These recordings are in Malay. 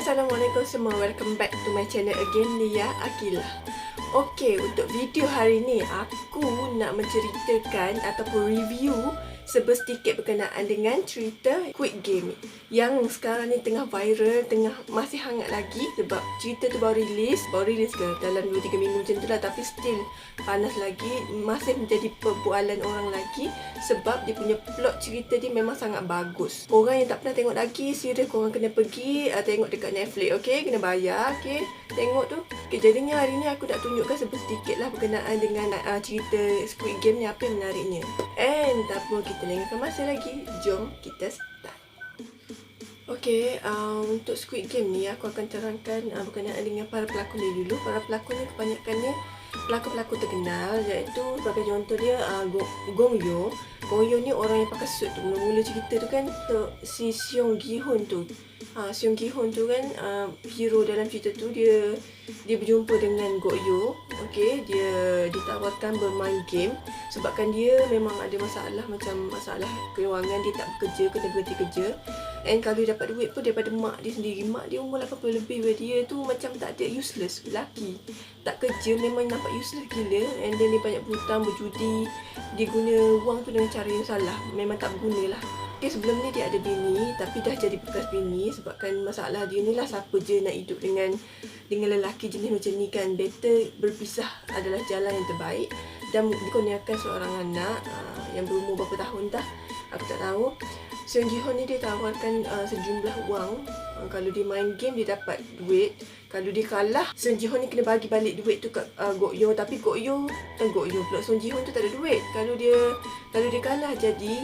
Assalamualaikum semua, welcome back to my channel again, Lia Akilah. Okey, untuk video hari ni aku nak menceritakan ataupun review sedikit berkenaan dengan cerita Squid Game yang sekarang ni tengah viral, masih hangat lagi sebab cerita tu baru rilis ke dalam 2-3 minggu macam tu lah, tapi still panas lagi, masih menjadi perbualan orang lagi sebab dia punya plot cerita dia memang sangat bagus. Korang yang tak pernah tengok lagi, serius korang kena pergi tengok dekat Netflix, okey? Kena bayar, okey? Tengok tu. Okay, jadinya hari ni aku nak tunjukkan sedikit lah berkenaan dengan cerita Squid Game ni, apa yang menariknya. And tak perlu kita lengahkan masa lagi, jom kita start. Okey, untuk Squid Game ni aku akan terangkan berkenaan dengan para pelakon dia dulu. Para pelakon ni kebanyakannya pelakon-pelakon terkenal, iaitu sebagai contoh dia Gong Yoo. Gong Yoo ni orang yang pakai suit tu. Mula-mula cerita tu kan si Seong Gi Hoon tu. Seong Gi Hoon tu kan hero dalam cerita tu, dia berjumpa dengan Gong Yoo. Okey, dia ditawarkan bermain game sebabkan dia memang ada masalah keuangan, dia tak bekerja, kena berhenti kerja. And kalau dia dapat duit pun daripada mak dia sendiri. Mak dia umur 80 lebih, dia tu macam tak ada, useless lelaki. Tak kerja, memang nampak useless gila. And then dia banyak berhutang, berjudi. Dia guna wang tu dengan cara yang salah, memang tak berguna lah. Okay, sebelum ni dia ada bini, tapi dah jadi bekas bini sebabkan masalah dia ni lah, siapa je nak hidup dengan lelaki jenis macam ni kan. Better berpisah adalah jalan yang terbaik. Dan dikurniakan seorang anak yang berumur berapa tahun dah, aku tak tahu. Seong Gi Hoon ni dia tawarkan sejumlah wang. Kalau dia main game dia dapat duit. Kalau dia kalah, Seong Gi Hoon ni kena bagi balik duit tu kat Gok Yoo. Tapi Gok Yoo pula, Seong Gi Hoon tu tak ada duit. Kalau dia kalah, jadi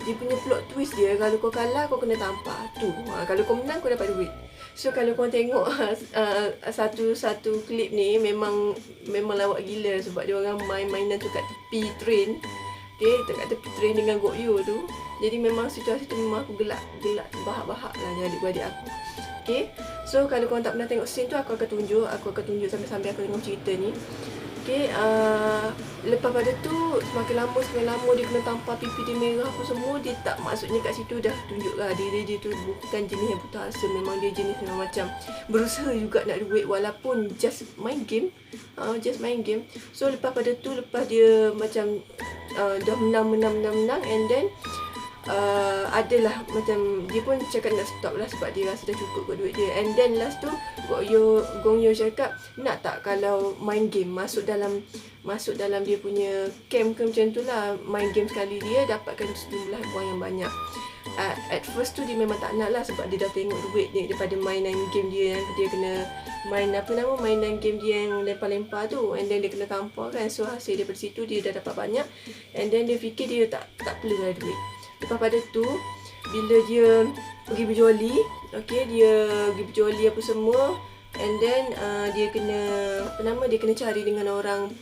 dia punya plot twist dia, kalau kau kalah kau kena tampar tu. Kalau kau menang kau dapat duit. So kalau kau tengok satu klip ni memang lawak gila sebab dia orang main-mainan tu kat tepi train. Okay, dekat tepi train dengan Gok Yoo tu. Jadi memang situasi tu memang aku gelak bahak-bahak lah dengan adik-beradik aku. Okay, so kalau korang tak pernah tengok scene tu, aku akan tunjuk sambil aku tengok cerita ni. Okay, lepas pada tu semakin lama dia kena tampar, pipi dia merah apa semua. Dia tak, maksudnya kat situ dah tunjuk lah diri dia tu bukan jenis yang putus asa. Memang dia jenis memang macam berusaha juga nak duit walaupun just main game. So lepas pada tu, lepas dia macam dah menang, and then adalah macam dia pun cakap nak stop lah sebab dia rasa dah cukup kot duit dia. And then last tu Gong Yoo cakap, nak tak kalau main game masuk dalam dia punya camp ke macam tu lah, main game sekali dia dapatkan sejumlah wang yang banyak. At first tu dia memang tak nak lah sebab dia dah tengok duit dia daripada mainan game dia yang dia kena mainan game dia yang lempar-lempar tu, and then dia kena tampar kan. So hasil daripada situ dia dah dapat banyak, and then dia fikir dia tak perlu lah duit. Lepas pada tu bila dia pergi berjoli, okey, dia pergi berjoli apa semua, and then dia kena cari dengan orang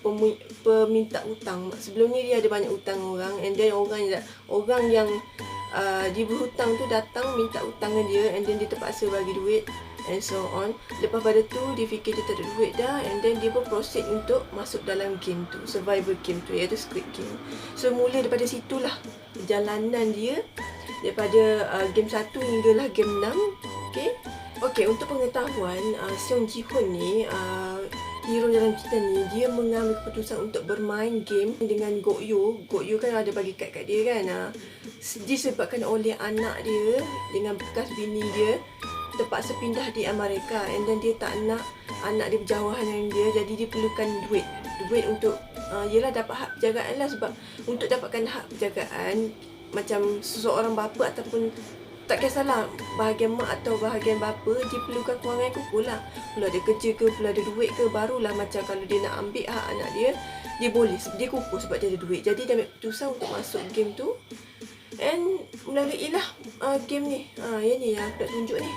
peminta hutang. Sebelum ni dia ada banyak hutang orang, and then orang yang dia berhutang tu datang minta hutang dengan dia, and then dia terpaksa bagi duit and so on. Lepas pada tu dia fikir dia tak ada duit dah, and then dia pun proceed untuk masuk dalam game tu, survival game tu, iaitu Squid Game. So mula daripada situlah perjalanan dia daripada game 1 hinggalah game 6. Okey, untuk pengetahuan, Seong Gi Hoon ni hero dalam cerita ni, dia mengambil keputusan untuk bermain game dengan Gok Yoo. Gok Yoo kan ada bagi kad kat dia kan. Disebabkan oleh anak dia dengan bekas bini dia terpaksa pindah di Amerika, and then dia tak nak anak dia berjauhan dengan dia, jadi dia perlukan duit untuk yelah dapat hak penjagaan lah. Sebab untuk dapatkan hak penjagaan, macam seseorang bapa ataupun tak kisahlah bahagian mak atau bahagian bapa, dia perlukan kewangan yang kukuh lah. Perlu ada kerja ke, perlu ada duit ke, barulah macam kalau dia nak ambil hak anak dia, dia boleh, dia kukuh sebab dia ada duit. Jadi dia ambil keputusan untuk masuk game tu, and melalui lah game ni. Yang ni yang aku nak tunjuk ni.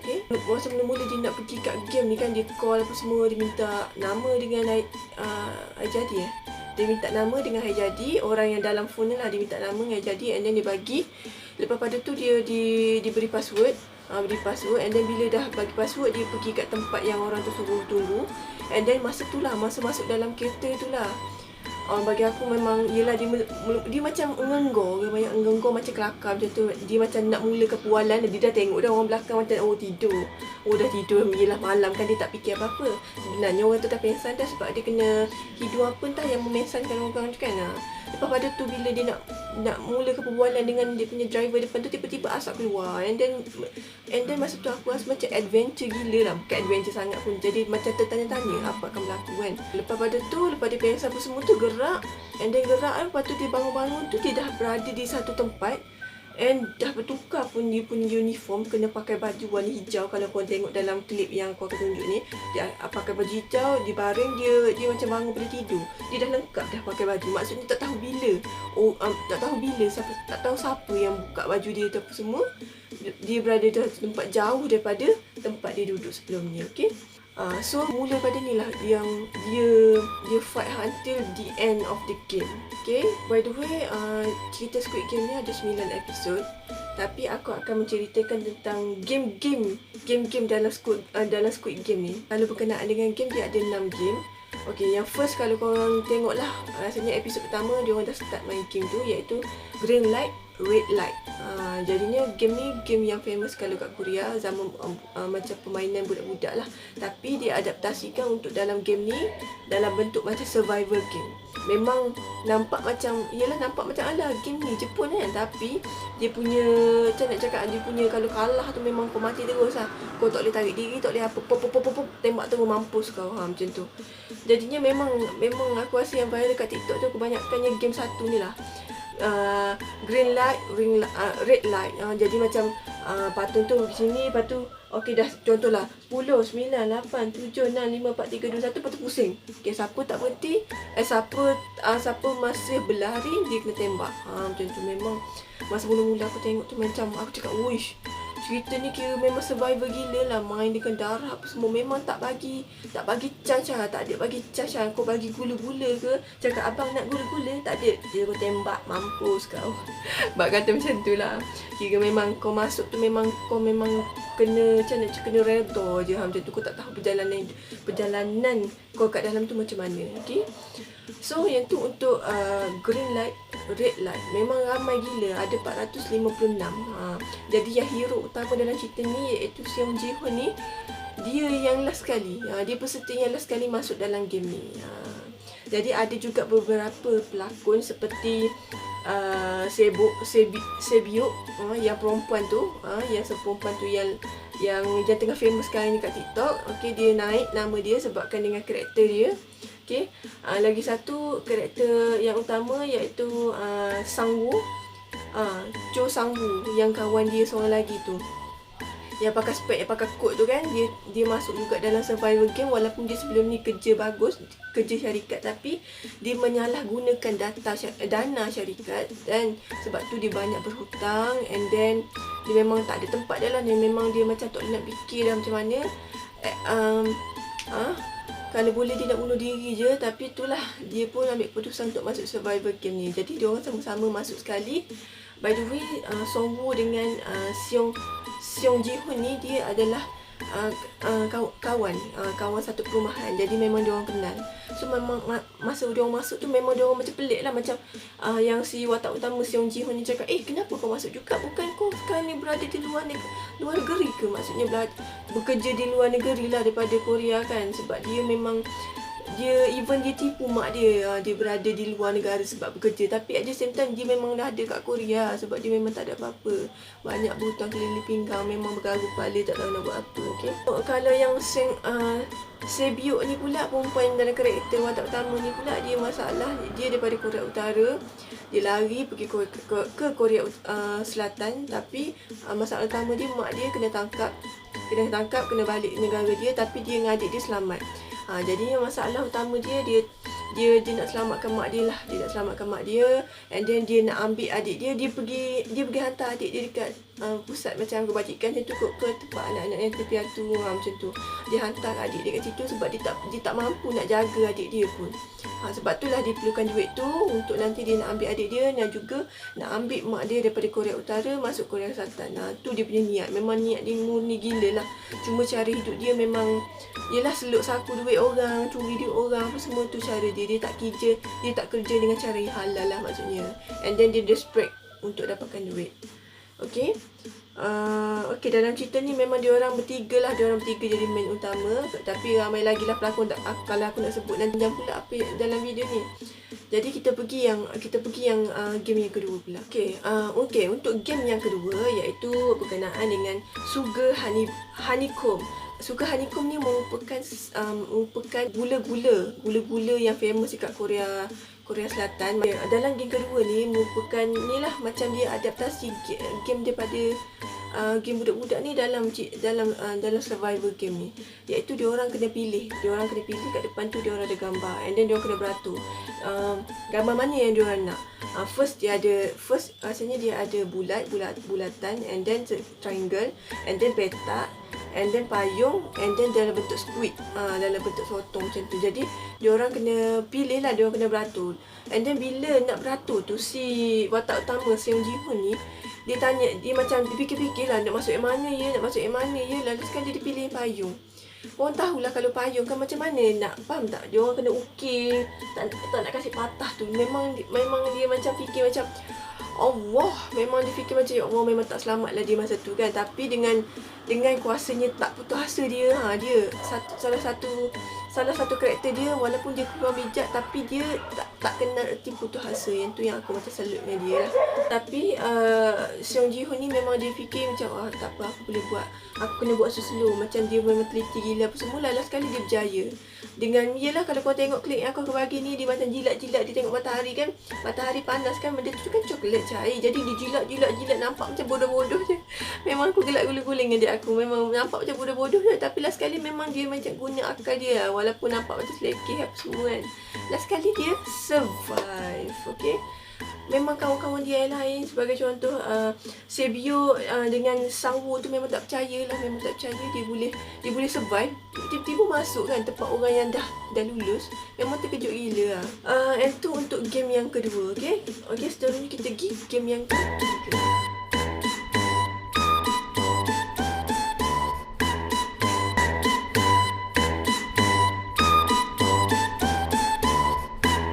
Okay. Masa mula-mula dia nak pergi kat game ni kan, dia call apa semua, dia minta nama dengan hari jadi. Dia minta nama dengan hari jadi, orang yang dalam phone ni lah, dia minta nama dengan hari jadi, and then dia bagi. Lepas pada tu dia diberi password, and then bila dah bagi password, dia pergi kat tempat yang orang tu suruh tunggu. And then masa masuk dalam kereta tu lah, Bagi aku memang yelah dia macam enggenggo, dia banyak enggenggo macam kelakar macam tu. Dia macam nak mulakan perbualan, dia dah tengok dah orang belakang macam tidur. Dah tidur, yelah malam kan dia tak fikir apa-apa. Sebenarnya orang tu dah pengsan dah sebab dia kena hidu apa entah yang memensankan orang tu kan. Lepas pada tu bila dia nak mulakan perbualan dengan dia punya driver depan tu, tiba-tiba asap keluar. And then masa tu aku rasa macam adventure gila lah. Bukan adventure sangat pun. Jadi macam tertanya-tanya apa akan berlaku kan. Lepas pada tu, lepas dia pengsan apa semua tu gerak. And then gerak kan. Lepas tu dia bangun-bangun tu dia dah berada di satu tempat. And dah bertukar pun dia punya uniform. Kena pakai baju warna hijau. Kalau korang tengok dalam klip yang korang tunjuk ni, dia pakai baju hijau. Dia baring, dia macam bangun pada tidur. Dia dah lengkap dah pakai baju. Maksudnya tak tahu bila. Tak tahu bila, tak tahu siapa yang buka baju dia tu apa semua. Dia berada di tempat jauh daripada tempat dia duduk sebelum ni. Okay. So mula pada ni lah yang dia fight until the end of the game. Okay. By the way, cerita Squid Game ni ada 9 episod. Tapi aku akan menceritakan tentang game-game dalam Squid Game ni. Kalau berkenaan dengan game, dia ada 6 game. Okay, yang first kalau korang tengok lah, rasanya episod pertama dia orang dah start main game tu, iaitu Green Light, Red Light. Jadinya game ni game yang famous kalau kat Korea zaman macam permainan budak-budak lah. Tapi dia adaptasikan untuk dalam game ni dalam bentuk macam survival game. Memang nampak macam ala game ni Jepun kan. Tapi dia punya, macam nak cakap, dia punya kalau kalah tu memang kau mati terus lah. Kau tak boleh tarik diri, tak boleh apa, tembak terus mampus kau. Macam tu. Jadinya memang aku rasa yang viral kat TikTok tu kebanyakannya game satu ni lah. Green light, red light. Jadi macam patung tu di sini, lepas tu okey dah, contohlah 10, 9, 8, 7, 6, 5, 4, 3, 2, 1, lepas tu pusing. Okey, siapa tak berhenti, siapa masih berlari, dia kena tembak. Macam tu. Memang masa mula-mula aku tengok tu macam aku cakap, wish, cerita ni kira memang survivor gila lah. Main dengan darah apa semua. Memang tak bagi chance lah. Tak ada bagi chance lah. Kau bagi gula-gula ke, cakap abang nak gula-gula, tak ada. Dia kau tembak, mampus kau. Bak kata macam tu lah. Kira memang kau masuk tu memang kau memang kena macam nak kena redha je. Macam tu. Kau tak tahu perjalanan kau kat dalam tu macam mana. Okay. So yang tu untuk green light, red light. Memang ramai gila, ada 456. Jadi yang hero utama dalam cerita ni iaitu Seong Ji Hoon ni, dia yang last sekali. Dia peserta yang last sekali masuk dalam game ni. Jadi ada juga beberapa pelakon seperti Sebyuk, yang perempuan tu, yang seperempuan tu yang tengah famous sekarang ni kat TikTok. Okey, dia naik nama dia sebabkan dengan karakter dia. Okey, lagi satu karakter yang utama iaitu Sang-woo, Cho Sang-woo, yang kawan dia seorang lagi tu, yang pakai spek, yang pakai coat tu kan. Dia masuk juga dalam survival game. Walaupun dia sebelum ni kerja bagus, kerja syarikat, tapi dia menyalahgunakan dana syarikat. Dan sebab tu dia banyak berhutang. And then dia memang tak ada tempat dia lah. Memang dia macam tak nak fikir dah macam mana. Kalau boleh dia nak bunuh diri je. Tapi itulah, dia pun ambil keputusan untuk masuk survival game ni. Jadi dia orang sama-sama masuk sekali. By the way, Sang-woo dengan Seong Ji Hoon ni, dia adalah kawan satu perumahan. Jadi memang dia orang kenal. So memang masa dia orang masuk tu memang dia orang macam pelik lah. Macam yang si watak utama Seong Ji Hoon ni cakap, kenapa kau masuk juga? Bukan kau sekarang ni berada di luar negeri ke? Maksudnya bekerja di luar negeri lah daripada Korea kan. Sebab dia memang dia tipu mak dia. Dia berada di luar negara sebab bekerja. Tapi at the same time dia memang dah ada kat Korea. Sebab dia memang tak ada apa-apa. Banyak berhutang keliling pinggang. Memang bergaru kepala, tak tahu nak buat apa. Okay? Kalau yang Sebyuk ni pula, perempuan dalam karakter watak utama ni pula, dia masalah. Dia daripada Korea Utara. Dia lari pergi ke Korea Selatan. Tapi masalah utama dia, mak dia kena tangkap, kena balik negara dia. Tapi dia dengan adik dia selamat. Jadi masalah utama dia nak selamatkan mak dia lah. Dia nak selamatkan mak dia. And then dia nak ambil adik dia. Dia pergi hantar adik dia dekat pusat macam kebajikan macam tu, ke tempat anak-anak yang terpiatu macam tu. Dia hantar adik dia kat situ sebab dia tak mampu nak jaga adik dia pun. Sebab itulah dia perlukan duit tu untuk nanti dia nak ambil adik dia dan juga nak ambil mak dia daripada Korea Utara masuk Korea Selatan. Tu dia punya niat. Memang niat dia murni gila lah. Cuma cara hidup dia memang, yelah, seluk saku duit orang, curi duit orang, apa semua tu cara dia tak kerja dengan cara yang halal lah maksudnya. And then dia desperate untuk dapatkan duit. Okay. Okay, dalam cerita ni memang diorang bertiga jadi main utama. Tapi ramai lagi lah pelakon, kalau aku nak sebut dan pula apa dalam video ni. Jadi kita pergi yang game yang kedua pula. Okay, untuk game yang kedua iaitu berkenaan dengan Sugar Honeycomb. Sugar Honeycomb ni merupakan gula-gula yang famous dekat Korea Selatan. Dalam game kedua ni merupakan ni lah, macam dia adaptasi game daripada game budak-budak ni dalam survival game ni, iaitu diorang kena pilih kat depan tu diorang ada gambar, and then diorang kena beratur gambar mana yang diorang nak. First rasanya dia ada bulatan, and then triangle, and then petak, and then payung, and then dalam bentuk squid, dalam bentuk sotong macam tu. Jadi diorang kena pilih lah, diorang kena beratur. And then bila nak beratur tu, si watak utama Seong Ji-hoon ni, dia macam dia fikir-fikir lah nak masuk yang mana ya. Lalu sekali dia pilih payung. Orang tahulah kalau payung kan macam mana nak, faham tak? Dia orang kena ukir, tak nak kasih patah tu. Memang dia macam fikir macam Allah, memang dia fikir macam ya Allah, memang tak selamat lah dia masa tu kan. Tapi dengan kuasanya tak putus asa dia, dia salah satu karakter dia, walaupun dia keluar bijak tapi dia tak kenal erti putus asa. Yang tu yang aku macam salut dengan dia lah. Tapi Seong Ji-hoon ni memang dia fikir macam tak apa, aku kena buat slow. Macam dia memang teliti gila apa semua. Last sekali dia berjaya. Dengan yelah, kalau kau tengok klip yang aku bagi ni, dia macam jilat-jilat, dia tengok matahari kan, matahari panas kan, benda tu kan coklat cair. Jadi dia jilat, nampak macam bodoh-bodoh je. Memang aku gelak guling-guling dengan dia aku. Memang nampak macam bodoh-bodoh je. Tapi last sekali memang dia macam guna akal dia, walaupun nampak macam selekeh apa semua kan. Last sekali dia survive. Okay. Memang kawan-kawan dia yang lain, sebagai contoh Sebio dengan Sang-woo tu memang tak percaya lah, dia boleh survive. Tiba-tiba masuk kan tempat orang yang dah lulus. Memang terkejut gila lah. And tu untuk game yang kedua. Okay, seterusnya kita pergi game yang ketiga.